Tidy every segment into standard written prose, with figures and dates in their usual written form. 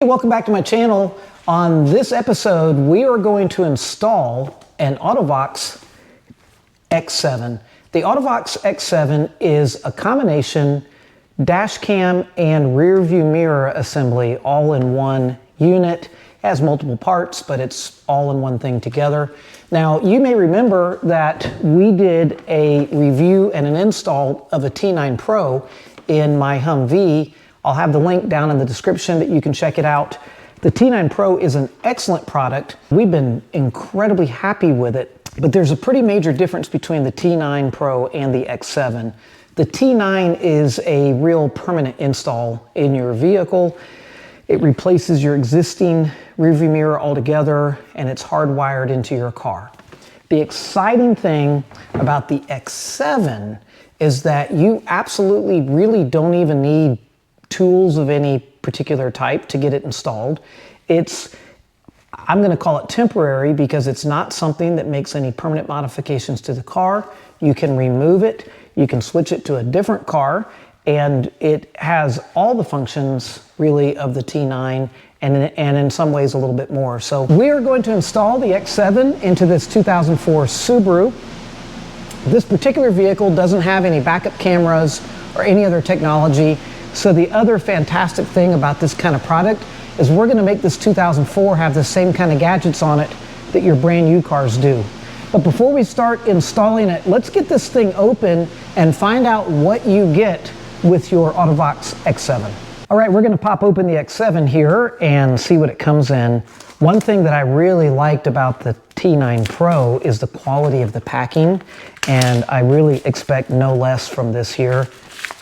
Hey, welcome back to my channel. On this episode, we are going to install an Auto-Vox X7. The Auto-Vox X7 is a combination dash cam and rear view mirror assembly all in one unit. It has multiple parts, but it's all in one thing together. Now, you may remember that we did a review and an install of a T9 Pro in my Humvee. I'll have the link down in the description that you can check it out. The T9 Pro is an excellent product. We've been incredibly happy with it, but there's a pretty major difference between the T9 Pro and the X7. The T9 is a real permanent install in your vehicle. It replaces your existing rearview mirror altogether, and it's hardwired into your car. The exciting thing about the X7 is that you absolutely really don't even need tools of any particular type to get it installed. I'm going to call it temporary because it's not something that makes any permanent modifications to the car. You can remove it, you can switch it to a different car, and it has all the functions really of the T9 and in some ways a little bit more. So we are going to install the X7 into this 2004 Subaru. This particular vehicle doesn't have any backup cameras or any other technology. So the other fantastic thing about this kind of product is we're going to make this 2004 have the same kind of gadgets on it that your brand new cars do. But before we start installing it, let's get this thing open and find out what you get with your Auto-Vox X7. All right, we're going to pop open the X7 here and see what it comes in. One thing that I really liked about the T9 Pro is the quality of the packing, and I really expect no less from this here.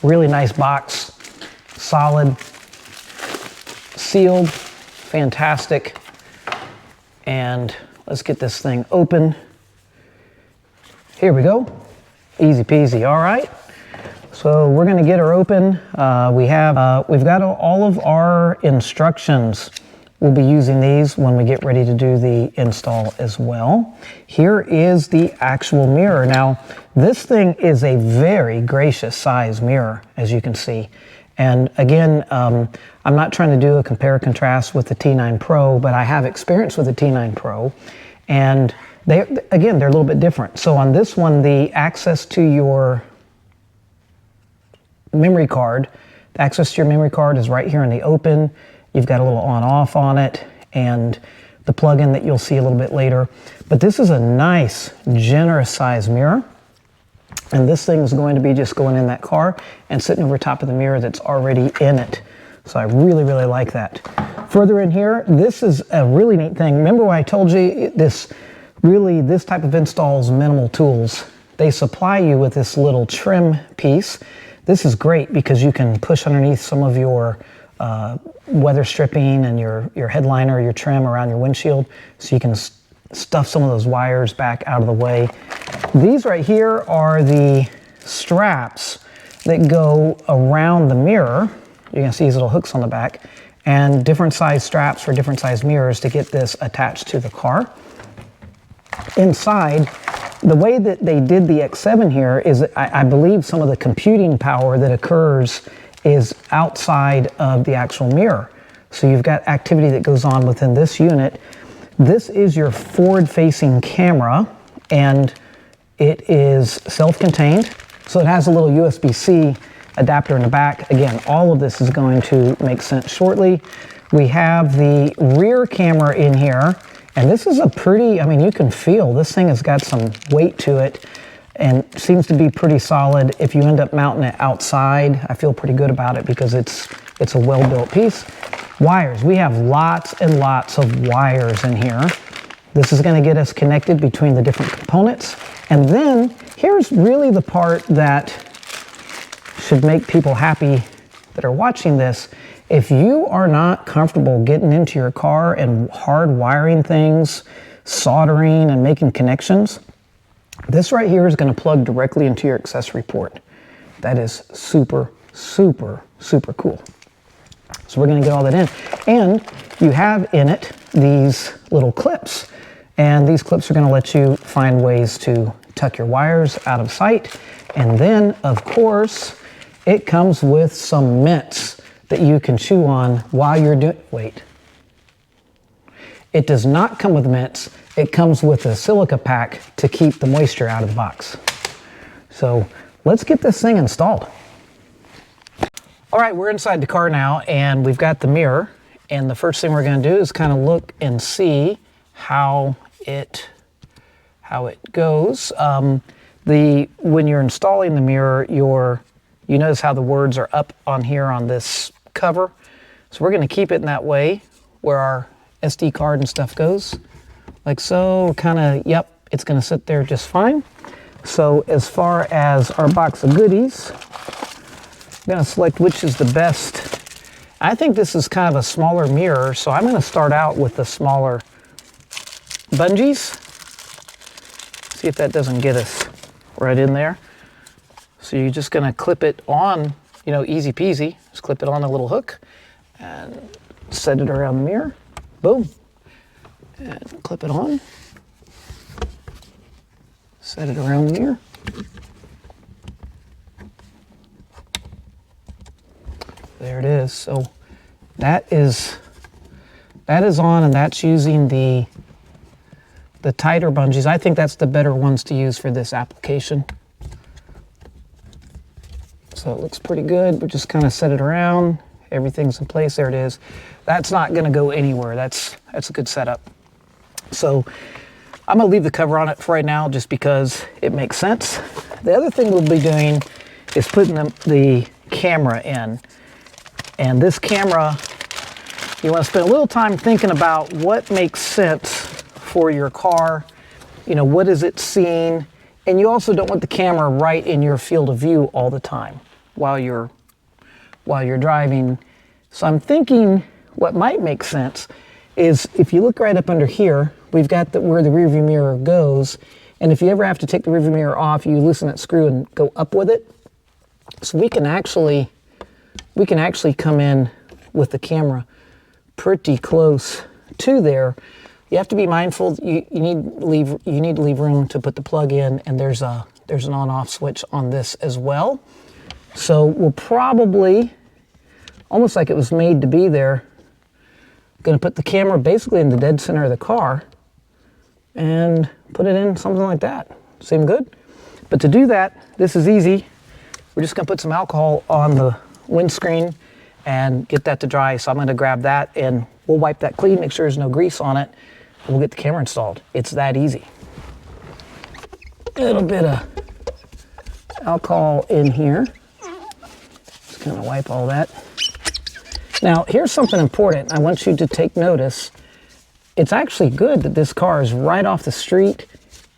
Really nice box. Solid, sealed, fantastic. And let's get this thing open. Here we go. Easy peasy. All right. So we're going to get her open. We've got all of our instructions. We'll be using these when we get ready to do the install as well. Here is the actual mirror. Now, this thing is a very gracious size mirror, as you can see. And again, I'm not trying to do a compare contrast with the T9 Pro, but I have experience with the T9 Pro, and they're a little bit different. So on this one, the access to your memory card, the access to your memory card is right here in the open. You've got a little on-off on it, and the plug-in that you'll see a little bit later. But this is a nice, generous size mirror. And this thing is going to be just going in that car and sitting over top of the mirror that's already in it. So I really, really like that. Further in here, this is a really neat thing. Remember when I told you this type of install is minimal tools. They supply you with this little trim piece. This is great because you can push underneath some of your weather stripping and your headliner, your trim around your windshield, so you can stuff some of those wires back out of the way. These right here are the straps that go around the mirror. You can see these little hooks on the back, and different size straps for different size mirrors to get this attached to the car. Inside, the way that they did the X7 here is I believe some of the computing power that occurs is outside of the actual mirror. So you've got activity that goes on within this unit. This is your forward-facing camera, and it is self-contained. So it has a little USB-C adapter in the back. Again, all of this is going to make sense shortly. We have the rear camera in here, and this is a pretty, you can feel this thing has got some weight to it and seems to be pretty solid. If you end up mounting it outside, I feel pretty good about it because it's a well-built piece. Wires, we have lots and lots of wires in here. This is going to get us connected between the different components. And then here's really the part that should make people happy that are watching this. If you are not comfortable getting into your car and hard wiring things, soldering and making connections, this right here is going to plug directly into your accessory port. That is super, super, super cool. So we're going to get all that in. And you have in it these little clips. And these clips are going to let you find ways to tuck your wires out of sight. And then, of course, it comes with some mints that you can chew on while you're doing, wait, It does not come with mints. It comes with a silica pack to keep the moisture out of the box. So let's get this thing installed. All right, we're inside the car now, and we've got the mirror. And the first thing we're going to do is kind of look and see how it goes. When you're installing the mirror, you notice how the words are up on here on this cover. So we're going to keep it in that way where our SD card and stuff goes. Like so, kind of, yep, it's going to sit there just fine. So as far as our box of goodies, I'm going to select which is the best. I think this is kind of a smaller mirror, so I'm going to start out with the smaller bungees. See if that doesn't get us right in there. So you're just going to clip it on, you know, easy peasy. Just clip it on a little hook and set it around the mirror. Boom. And clip it on. Set it around the mirror. There it is. So that is on, and that's using the tighter bungees. I think that's the better ones to use for this application. So it looks pretty good. We just kind of set it around. Everything's in place. There it is. That's not going to go anywhere. That's a good setup. So I'm going to leave the cover on it for right now just because it makes sense. The other thing we'll be doing is putting the camera in. And this camera, you want to spend a little time thinking about what makes sense for your car. You know, what is it seeing? And you also don't want the camera right in your field of view all the time while you're driving. So I'm thinking what might make sense is if you look right up under here, we've got where the rear view mirror goes. And if you ever have to take the rear view mirror off, you loosen that screw and go up with it. So we can actually come in with the camera pretty close to there. You have to be mindful. You need to leave room to put the plug in, and there's an on-off switch on this as well. So we'll probably, almost like it was made to be there, going to put the camera basically in the dead center of the car and put it in something like that. Seem good? But to do that, this is easy. We're just going to put some alcohol on the windscreen and get that to dry. So I'm going to grab that and we'll wipe that clean, make sure there's no grease on it, and we'll get the camera installed. It's that easy. A little bit of alcohol in here. Just kind of wipe all that. Now, here's something important. I want you to take notice. It's actually good that this car is right off the street.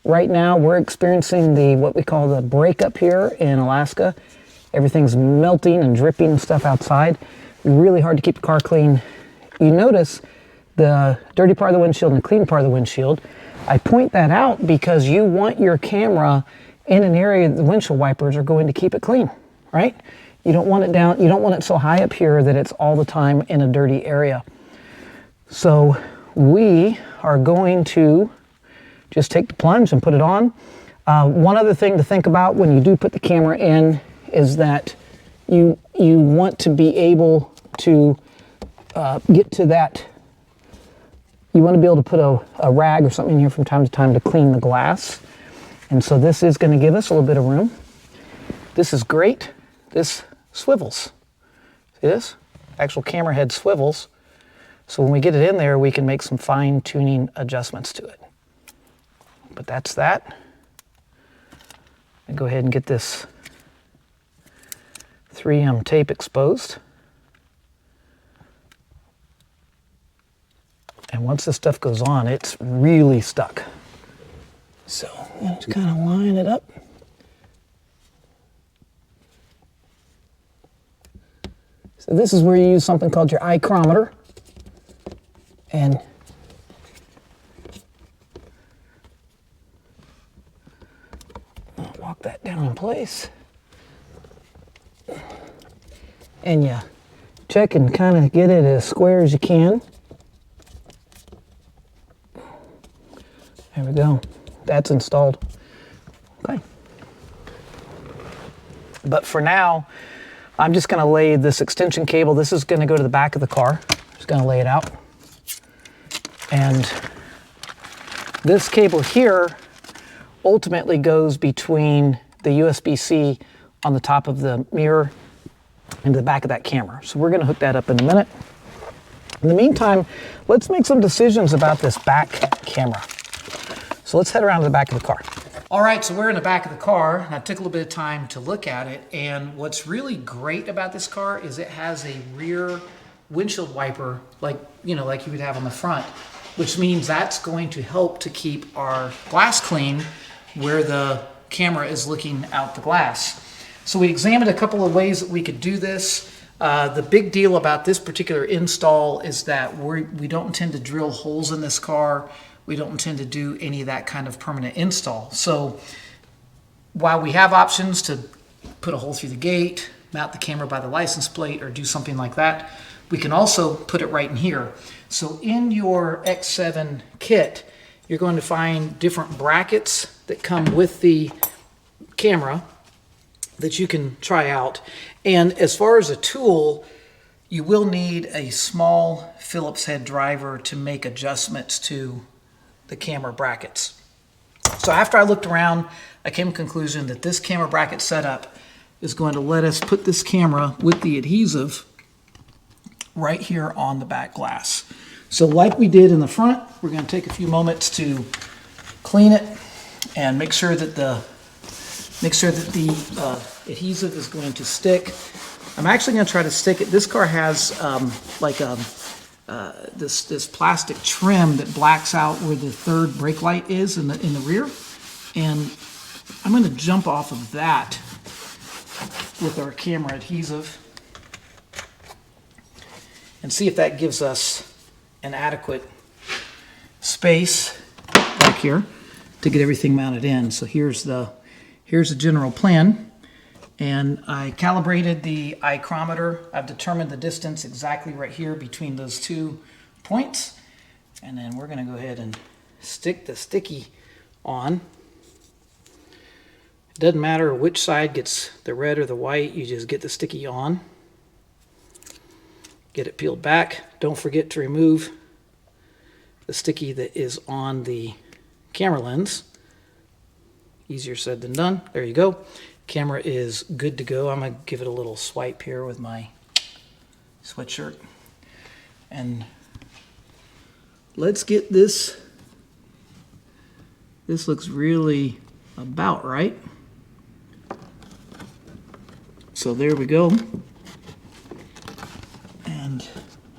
Right now, we're experiencing what we call the breakup here in Alaska. Everything's melting and dripping and stuff outside. Really hard to keep the car clean. You notice the dirty part of the windshield and the clean part of the windshield. I point that out because you want your camera in an area that the windshield wipers are going to keep it clean, right? You don't want it down, you don't want it so high up here that it's all the time in a dirty area. So we are going to just take the plunge and put it on. One other thing to think about when you do put the camera in is that you want to be able to get to that. You want to be able to put a rag or something in here from time to time to clean the glass. And so this is going to give us a little bit of room. This is great. This swivels. See this? Actual camera head swivels. So when we get it in there, we can make some fine-tuning adjustments to it. But that's that. And go ahead and get this 3M tape exposed. And once this stuff goes on, it's really stuck. So let's kind of line it up. So this is where you use something called your ichrometer. And I'll walk that down in place. And you check and kind of get it as square as you can. There we go. That's installed. Okay. But for now, I'm just going to lay this extension cable. This is going to go to the back of the car. Just going to lay it out. And this cable here ultimately goes between the USB-C on the top of the mirror and the back of that camera. So we're gonna hook that up in a minute. In the meantime, let's make some decisions about this back camera. So let's head around to the back of the car. All right, so we're in the back of the car, and I took a little bit of time to look at it, and what's really great about this car is it has a rear windshield wiper like you would have on the front, which means that's going to help to keep our glass clean where the camera is looking out the glass. So we examined a couple of ways that we could do this. The big deal about this particular install is that we don't intend to drill holes in this car. We don't intend to do any of that kind of permanent install. So while we have options to put a hole through the gate, mount the camera by the license plate, or do something like that, we can also put it right in here. So in your X7 kit, you're going to find different brackets that come with the camera that you can try out. And as far as a tool, you will need a small Phillips head driver to make adjustments to the camera brackets. So after I looked around, I came to the conclusion that this camera bracket setup is going to let us put this camera with the adhesive right here on the back glass. So like we did in the front, we're going to take a few moments to clean it and make sure that the adhesive is going to stick. I'm actually going to try to stick it. This car has this plastic trim that blacks out where the third brake light is in the rear, and I'm going to jump off of that with our camera adhesive and see if that gives us an adequate space back here to get everything mounted in. So here's the general plan. And I calibrated the micrometer. I've determined the distance exactly right here between those 2 points. And then we're gonna go ahead and stick the sticky on. It doesn't matter which side gets the red or the white, you just get the sticky on. Get it peeled back. Don't forget to remove the sticky that is on the camera lens. Easier said than done. There you go. Camera is good to go. I'm going to give it a little swipe here with my sweatshirt. And let's get this. This looks really about right. So there we go. And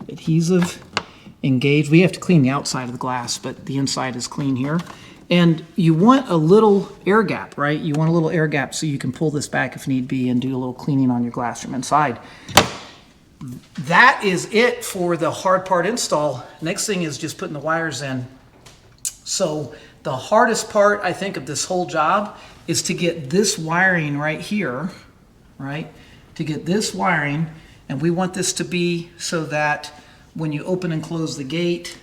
adhesive engaged. We have to clean the outside of the glass, but the inside is clean here. And you want a little air gap, right? You want a little air gap so you can pull this back if need be and do a little cleaning on your glass from inside. That is it for the hard part install. Next thing is just putting the wires in. So the hardest part, I think, of this whole job is to get this wiring right here, right? To get this wiring, and we want this to be so that when you open and close the gate,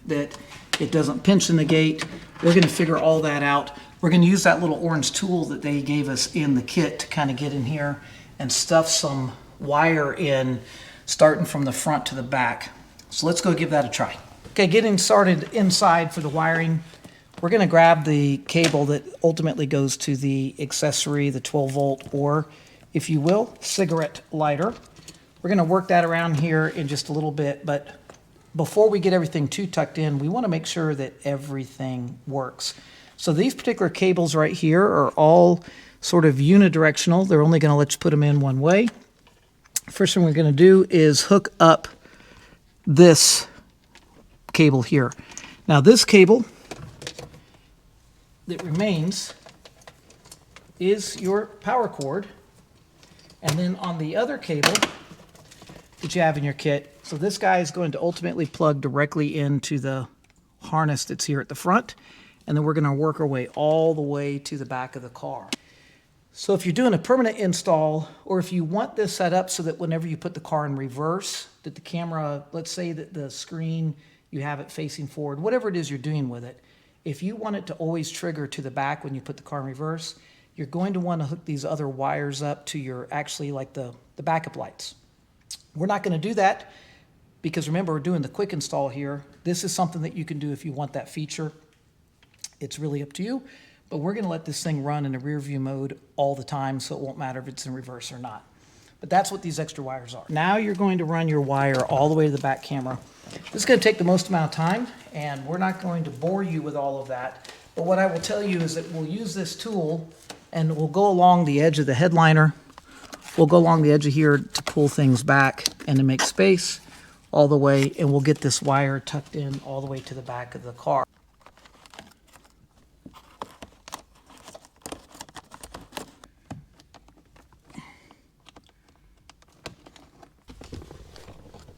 that it doesn't pinch in the gate. We're going to figure all that out. We're going to use that little orange tool that they gave us in the kit to kind of get in here and stuff some wire in, starting from the front to the back. So let's go give that a try. Okay, getting started inside for the wiring. We're going to grab the cable that ultimately goes to the accessory, the 12 volt, or if you will, cigarette lighter. We're going to work that around here in just a little bit, but before we get everything too tucked in, we want to make sure that everything works. So these particular cables right here are all sort of unidirectional. They're only going to let you put them in one way. First thing we're going to do is hook up this cable here. Now this cable that remains is your power cord. And then on the other cable that you have in your kit, so this guy is going to ultimately plug directly into the harness that's here at the front, and then we're going to work our way all the way to the back of the car. So if you're doing a permanent install, or if you want this set up so that whenever you put the car in reverse, that the camera, let's say that the screen, you have it facing forward, whatever it is you're doing with it, if you want it to always trigger to the back when you put the car in reverse, you're going to want to hook these other wires up to your, actually like the backup lights. We're not going to do that because remember, we're doing the quick install here. This is something that you can do if you want that feature. It's really up to you, but we're going to let this thing run in a rear view mode all the time, so it won't matter if it's in reverse or not. But that's what these extra wires are. Now you're going to run your wire all the way to the back camera. This is going to take the most amount of time, and we're not going to bore you with all of that. But what I will tell you is that we'll use this tool, and we'll go along the edge of the headliner. We'll go along the edge of here to pull things back and to make space all the way, and we'll get this wire tucked in all the way to the back of the car.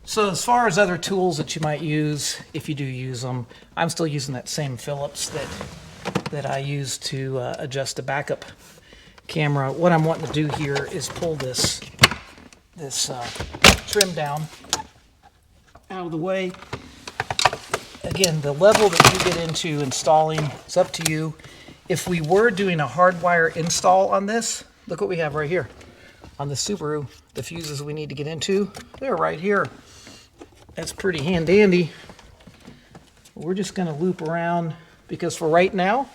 So as far as other tools that you might use, if you do use them, I'm still using that same Phillips that I use to adjust the backup camera. What I'm wanting to do here is pull this trim down out of the way. Again, the level that you get into installing is up to you. If we were doing a hardwire install on this, look what we have right here on the Subaru. The fuses we need to get into, they're right here. That's pretty handy. We're just going to loop around because for right now,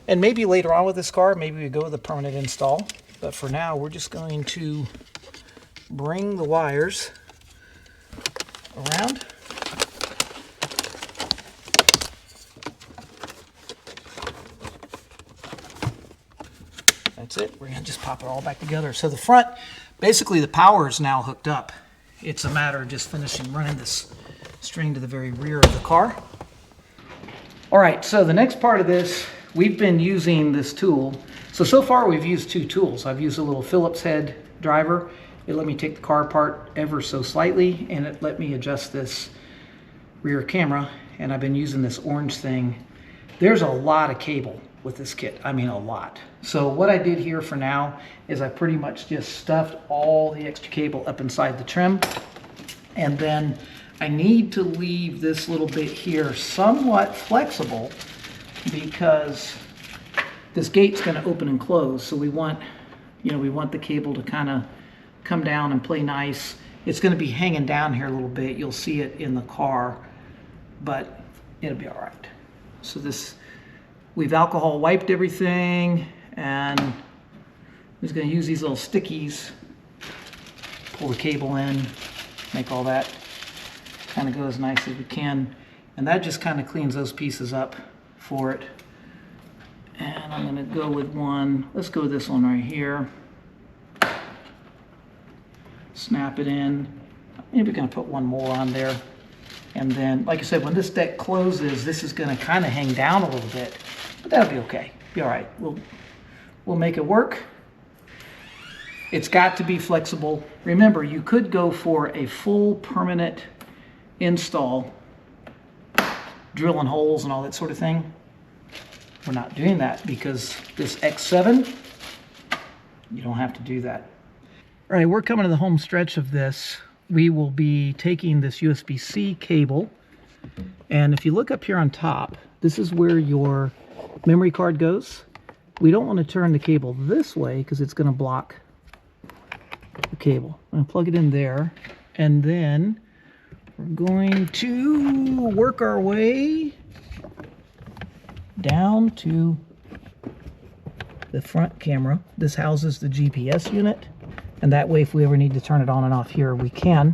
and maybe later on with this car, maybe we go with a permanent install. But for now, we're just going to bring the wires around. That's it. We're going to just pop it all back together. So the front, basically the power is now hooked up. It's a matter of just finishing running this string to the very rear of the car. All right, so the next part of this, we've been using this tool. So far we've used two tools. I've used a little Phillips head driver. It let me take the car apart ever so slightly, and it let me adjust this rear camera, and I've been using this orange thing. There's a lot of cable with this kit. I mean, a lot. So what I did here for now is I pretty much just stuffed all the extra cable up inside the trim. And then I need to leave this little bit here somewhat flexible because this gate's going to open and close. So we want the cable to kind of come down and play nice. It's going to be hanging down here a little bit. You'll see it in the car, but it'll be all right. So we've alcohol wiped everything, and I'm just going to use these little stickies, pull the cable in, make all that kind of go as nice as we can, and that just kind of cleans those pieces up for it. And I'm going to go with one, let's go with this one right here, snap it in, maybe we're going to put one more on there, and then like I said, when this deck closes, this is going to kind of hang down a little bit. But that'll be okay. Be all right. We'll make it work. It's got to be flexible. Remember, you could go for a full permanent install, drilling holes and all that sort of thing. We're not doing that because this X7, you don't have to do that. All right, we're coming to the home stretch of this. We will be taking this USB-C cable, and if you look up here on top, this is where your memory card goes. We don't want to turn the cable this way because it's going to block the cable. I'm going to plug it in there, and then we're going to work our way down to the front camera. This houses the GPS unit, and that way if we ever need to turn it on and off here, we can.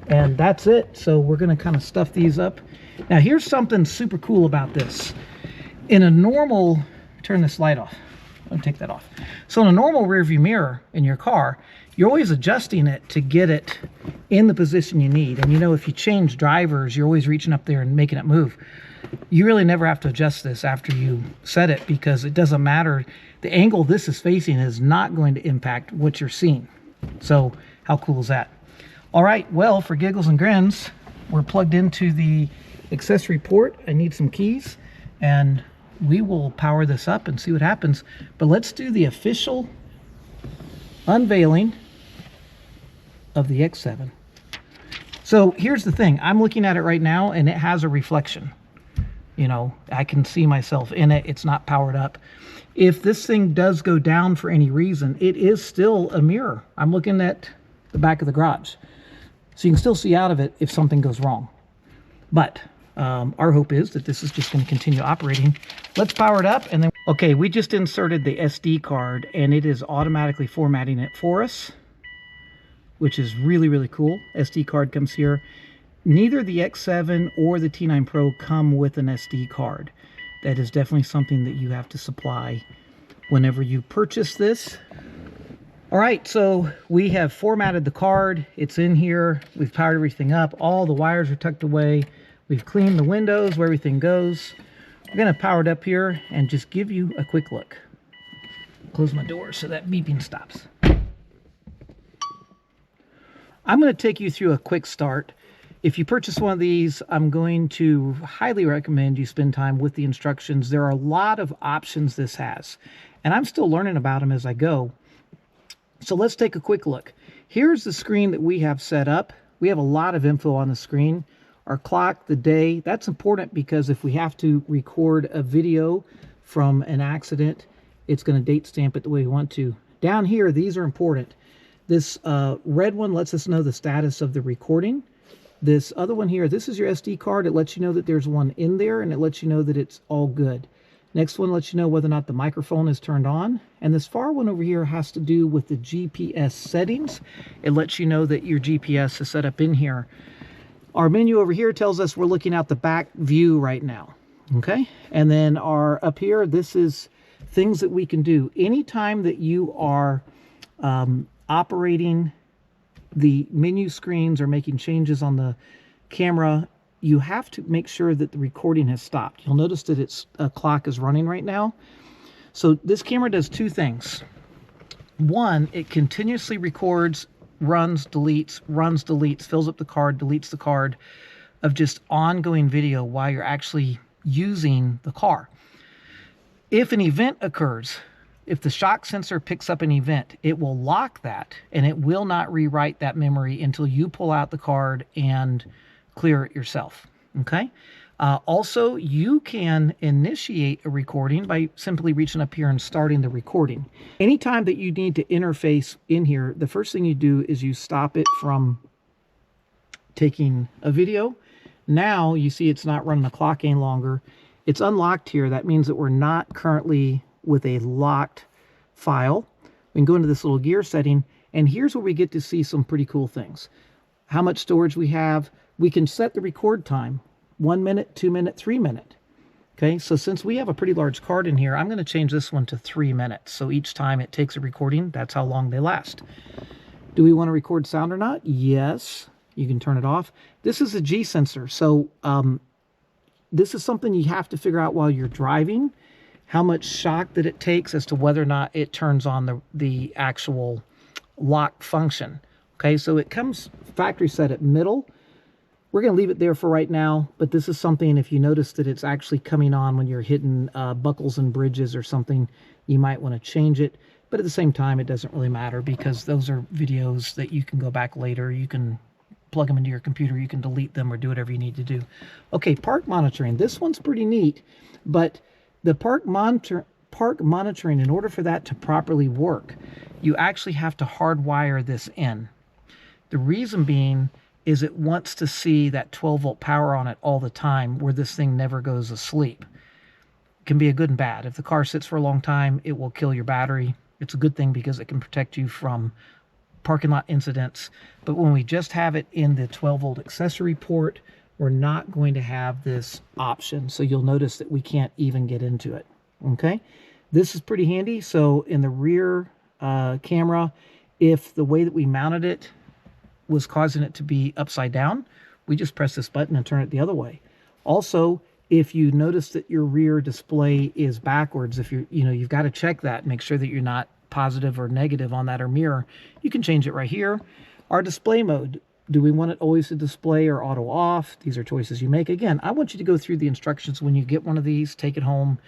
And that's it. So we're going to kind of stuff these up. Now here's something super cool about this. In a normal, turn this light off. I'll take that off. So in a normal rear view mirror in your car, you're always adjusting it to get it in the position you need. And you know, if you change drivers, you're always reaching up there and making it move. You really never have to adjust this after you set it because it doesn't matter. The angle this is facing is not going to impact what you're seeing. So how cool is that? All right, well, for giggles and grins, we're plugged into the accessory port. I need some keys, and we will power this up and see what happens. But let's do the official unveiling of the X7. So here's the thing. I'm looking at it right now, and it has a reflection. You know, I can see myself in it. It's not powered up. If this thing does go down for any reason, it is still a mirror. I'm looking at the back of the garage. So you can still see out of it if something goes wrong. But our hope is that this is just going to continue operating. Let's power it up and then... Okay, we just inserted the SD card and it is automatically formatting it for us, which is really, really cool. SD card comes here. Neither the X7 or the T9 Pro come with an SD card. That is definitely something that you have to supply whenever you purchase this. All right, so we have formatted the card. It's in here. We've powered everything up. All the wires are tucked away. We've cleaned the windows where everything goes. We're gonna power it up here and just give you a quick look. Close my door so that beeping stops. I'm gonna take you through a quick start. If you purchase one of these, I'm going to highly recommend you spend time with the instructions. There are a lot of options this has, and I'm still learning about them as I go. So let's take a quick look. Here's the screen that we have set up. We have a lot of info on the screen. Our clock, the day, that's important because if we have to record a video from an accident, it's going to date stamp it the way we want to. Down here, these are important. This red one lets us know the status of the recording. This other one here, this is your SD card. It lets you know that there's one in there and it lets you know that it's all good. Next one lets you know whether or not the microphone is turned on. And this far one over here has to do with the GPS settings. It lets you know that your GPS is set up in here. Our menu over here tells us we're looking out the back view right now. Okay, and then up here, this is things that we can do. Anytime that you are operating the menu screens or making changes on the camera, you have to make sure that the recording has stopped. You'll notice that its clock is running right now. So this camera does two things. One, it continuously records, runs, deletes, fills up the card, deletes the card, of just ongoing video while you're actually using the car. If an event occurs, if the shock sensor picks up an event, it will lock that and it will not rewrite that memory until you pull out the card and clear it yourself. Okay. Also, you can initiate a recording by simply reaching up here and starting the recording. Anytime that you need to interface in here, the first thing you do is you stop it from taking a video. Now you see it's not running the clock any longer. It's unlocked here. That means that we're not currently with a locked file. We can go into this little gear setting, and here's where we get to see some pretty cool things. How much storage we have. We can set the record time. 1 minute, 2 minute, 3 minute. Okay, so since we have a pretty large card in here, I'm going to change this one to 3 minutes. So each time it takes a recording, that's how long they last. Do we want to record sound or not? Yes. You can turn it off. This is a G sensor. So this is something you have to figure out while you're driving, how much shock that it takes as to whether or not it turns on the actual lock function. Okay, so it comes factory set at middle. We're going to leave it there for right now, but this is something, if you notice that it's actually coming on when you're hitting buckles and bridges or something, you might want to change it. But at the same time, it doesn't really matter because those are videos that you can go back later. You can plug them into your computer, you can delete them or do whatever you need to do. Okay, park monitoring. This one's pretty neat, but the park monitoring, in order for that to properly work, you actually have to hardwire this in. The reason being is it wants to see that 12-volt power on it all the time where this thing never goes asleep. It can be a good and bad. If the car sits for a long time, it will kill your battery. It's a good thing because it can protect you from parking lot incidents. But when we just have it in the 12-volt accessory port, we're not going to have this option. So you'll notice that we can't even get into it. Okay, this is pretty handy. So in the rear camera, if the way that we mounted it was causing it to be upside down, we just press this button and turn it the other way. Also, if you notice that your rear display is backwards, if you've got to check that, make sure that you're not positive or negative on that or mirror, you can change it right here. Our display mode, do we want it always to display or auto off? These are choices you make. Again, I want you to go through the instructions when you get one of these, take it home,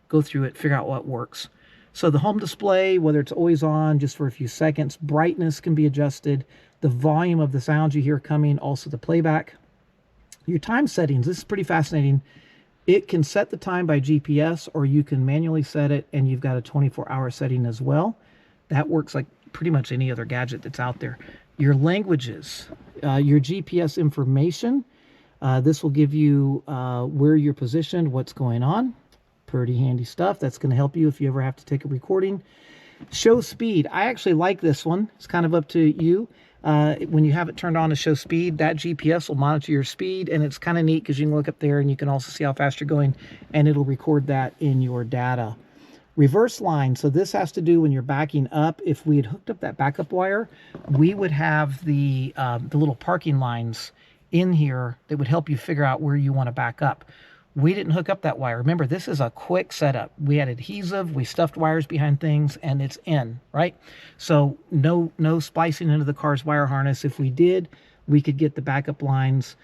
go through it, figure out what works. So the home display, whether it's always on just for a few seconds, brightness can be adjusted, the volume of the sounds you hear coming, also the playback. Your time settings, this is pretty fascinating. It can set the time by GPS, or you can manually set it, and you've got a 24-hour setting as well. That works like pretty much any other gadget that's out there. Your languages, your GPS information. This will give you where you're positioned, what's going on. Pretty handy stuff. That's going to help you if you ever have to take a recording. Show speed. I actually like this one. It's kind of up to you. When you have it turned on to show speed, that GPS will monitor your speed, and it's kind of neat because you can look up there and you can also see how fast you're going, and it'll record that in your data. Reverse line. So this has to do when you're backing up. If we had hooked up that backup wire, we would have the little parking lines in here that would help you figure out where you want to back up. We didn't hook up that wire. Remember, this is a quick setup. We had adhesive, we stuffed wires behind things, and it's in, right? So no splicing into the car's wire harness. If we did, we could get the backup lines.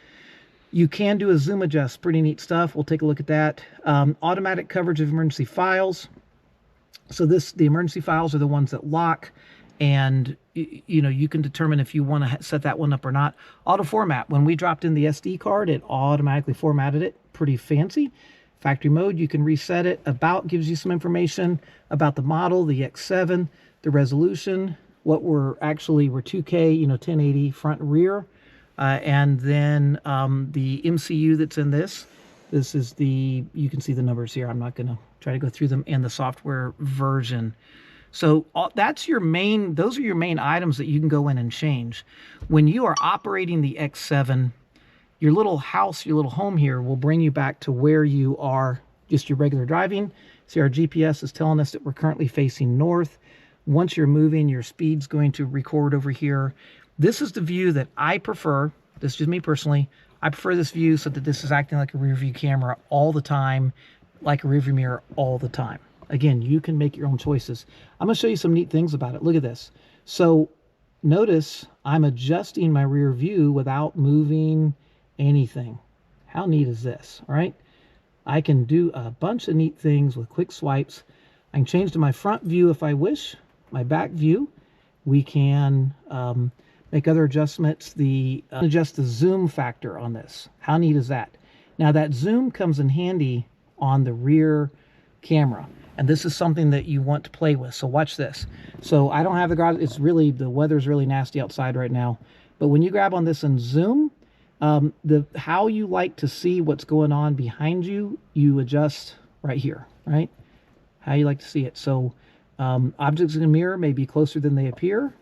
You can do a zoom adjust, pretty neat stuff. We'll take a look at that. Automatic coverage of emergency files. So the emergency files are the ones that lock, and you can determine if you want to set that one up or not. Auto format. When we dropped in the SD card, it automatically formatted it. Pretty fancy. Factory mode, you can reset it. About gives you some information about the model, the X7, the resolution, what we're 2K, 1080 front and rear, and then the MCU that's in this. This is you can see the numbers here. I'm not going to try to go through them, and the software version. So those are your main items that you can go in and change. When you are operating the X7, your little house, your little home here will bring you back to where you are, just your regular driving. See, our GPS is telling us that we're currently facing north. Once you're moving, your speed's going to record over here. This is the view that I prefer. This is just me personally. I prefer this view so that this is acting like a rear view camera all the time, like a rear view mirror all the time. Again, you can make your own choices. I'm going to show you some neat things about it. Look at this. So notice I'm adjusting my rear view without moving anything. How neat is this? All right. I can do a bunch of neat things with quick swipes. I can change to my front view if I wish, my back view. We can make other adjustments. Adjust the zoom factor on this. How neat is that? Now that zoom comes in handy on the rear camera, and this is something that you want to play with. So watch this. So I don't have the garage. The weather's really nasty outside right now, but when you grab on this and zoom, how you like to see what's going on behind you, you adjust right here, right? How you like to see it. So objects in a mirror may be closer than they appear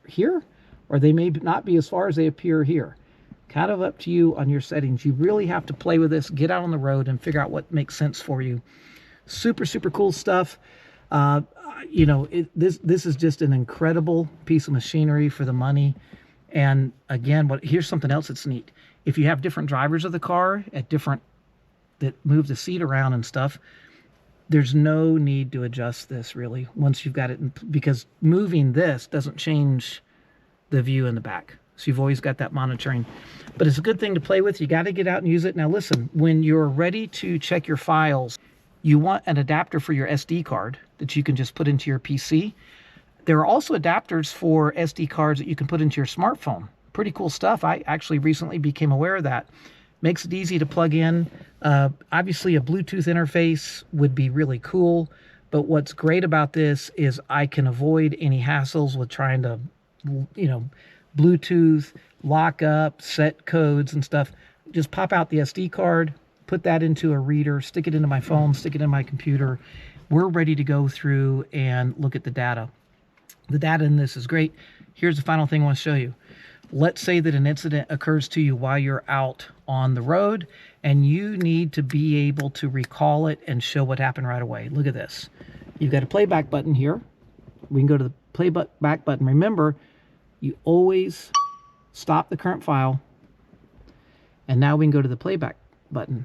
here, or they may not be as far as they appear here. Kind of up to you on your settings. You really have to play with this, get out on the road, and figure out what makes sense for you. Super, super cool stuff. This is just an incredible piece of machinery for the money. And again, here's something else that's neat. If you have different drivers of the car that move the seat around and stuff, there's no need to adjust this really once you've got it, because moving this doesn't change the view in the back. So you've always got that monitoring. But it's a good thing to play with. You got to get out and use it. Now listen, when you're ready to check your files, you want an adapter for your SD card that you can just put into your PC. There are also adapters for SD cards that you can put into your smartphone. Pretty cool stuff. I actually recently became aware of that. Makes it easy to plug in. Obviously, a Bluetooth interface would be really cool. But what's great about this is I can avoid any hassles with trying to, Bluetooth, lock up, set codes and stuff. Just pop out the SD card, put that into a reader, stick it into my phone, stick it in my computer. We're ready to go through and look at the data. The data in this is great. Here's the final thing I want to show you. Let's say that an incident occurs to you while you're out on the road, and you need to be able to recall it and show what happened right away. Look at this. You've got a playback button here. We can go to the playback button. Remember, you always stop the current file, and now we can go to the playback button.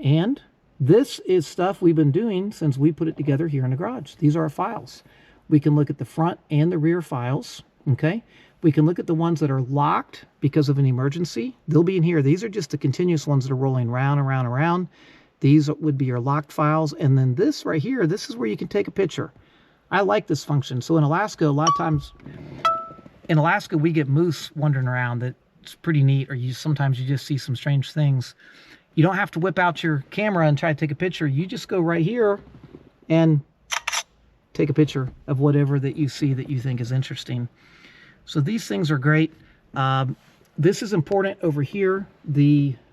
And this is stuff we've been doing since we put it together here in the garage. These are our files. We can look at the front and the rear files, okay? We can look at the ones that are locked because of an emergency. They'll be in here. These are just the continuous ones that are rolling round and round and round. These would be your locked files. And then this right here, this is where you can take a picture. I like this function. So in Alaska, a lot of times, in Alaska, we get moose wandering around. That's pretty neat. Or sometimes you just see some strange things. You don't have to whip out your camera and try to take a picture. You just go right here and take a picture of whatever that you see that you think is interesting. So these things are great. This is important over here,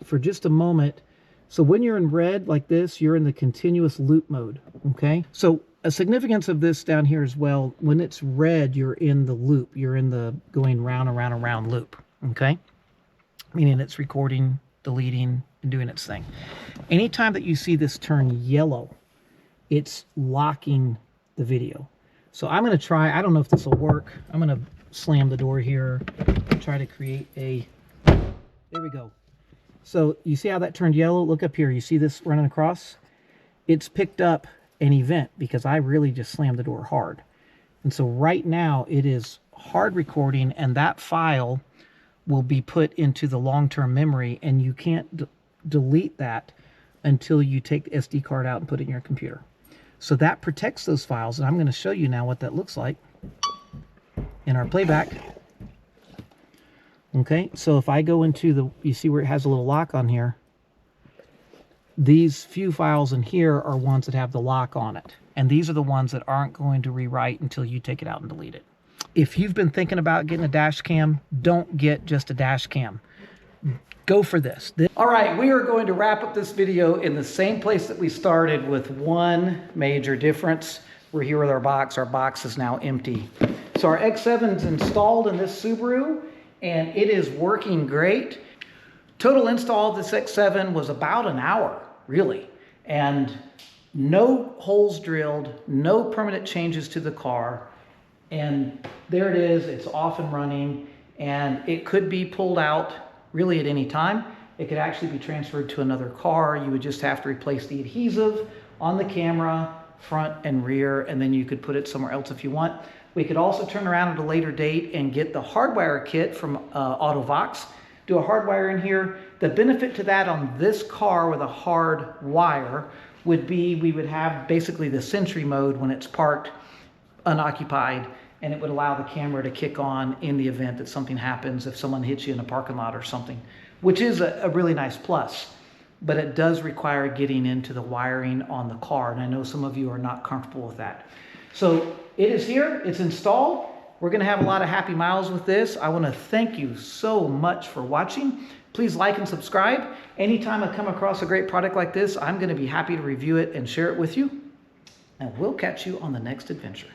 for just a moment. So when you're in red like this, you're in the continuous loop mode, okay? So a significance of this down here as well, when it's red, you're in the loop. You're in the going round and round and round loop, okay? Meaning it's recording, deleting, and doing its thing. Anytime that you see this turn yellow, it's locking the video. So I'm going to try, I don't know if this will work. I'm going to slam the door here and try to create there we go. So you see how that turned yellow? Look up here. You see this running across? It's picked up an event because I really just slammed the door hard. And so right now it is hard recording, and that file will be put into the long-term memory, and you can't delete that until you take the SD card out and put it in your computer. So that protects those files, and I'm going to show you now what that looks like in our playback. Okay, so if I go into you see where it has a little lock on here, these few files in here are ones that have the lock on it. And these are the ones that aren't going to rewrite until you take it out and delete it. If you've been thinking about getting a dash cam, don't get just a dash cam. Go for this. All right, we are going to wrap up this video in the same place that we started, with one major difference. We're here with our box. Our box is now empty. So our X7 is installed in this Subaru, and it is working great. Total install of this X7 was about an hour, really. And no holes drilled, no permanent changes to the car. And there it is, it's off and running, and it could be pulled out really at any time. It could actually be transferred to another car. You would just have to replace the adhesive on the camera, front and rear, and then you could put it somewhere else if you want. We could also turn around at a later date and get the hardwire kit from Auto-Vox, do a hardwire in here. The benefit to that on this car with a hard wire would be we would have basically the sentry mode when it's parked unoccupied, and it would allow the camera to kick on in the event that something happens, if someone hits you in a parking lot or something, which is a really nice plus. But it does require getting into the wiring on the car, and I know some of you are not comfortable with that. So it is here, it's installed. We're gonna have a lot of happy miles with this. I wanna thank you so much for watching. Please like and subscribe. Anytime I come across a great product like this, I'm gonna be happy to review it and share it with you. And we'll catch you on the next adventure.